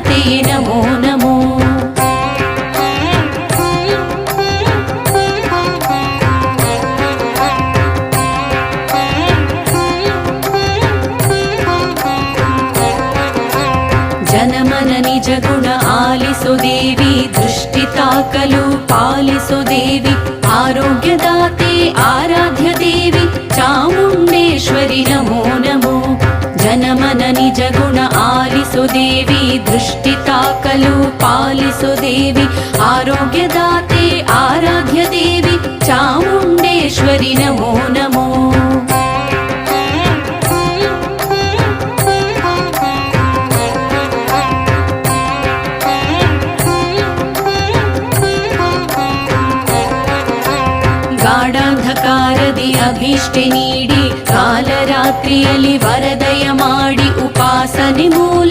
आराध्यदाते नमो नमो। जनमन निज गुण आलिसो देवी दृष्टि ताकलु पालिसो देवी आरोग्यदाते आराध्य देवी चामुण्डेश्वरि नमो नमो। जनमन निज गुण आलिसो देवी दृष्टि ताकलु पालिसो देवी आरोग्यदाते आराध्य देवी चामुण्डेश्वरि नमो नमो। ಗಾಢಾಂಧಕಾರದಿ ಅಭೀಷ್ಟೆ ನೀಡಿ ಕಾಲರಾತ್ರಿಯಲ್ಲಿ ವರದಯ ಮಾಡಿ ಉಪಾಸನೆ ಮೂಲ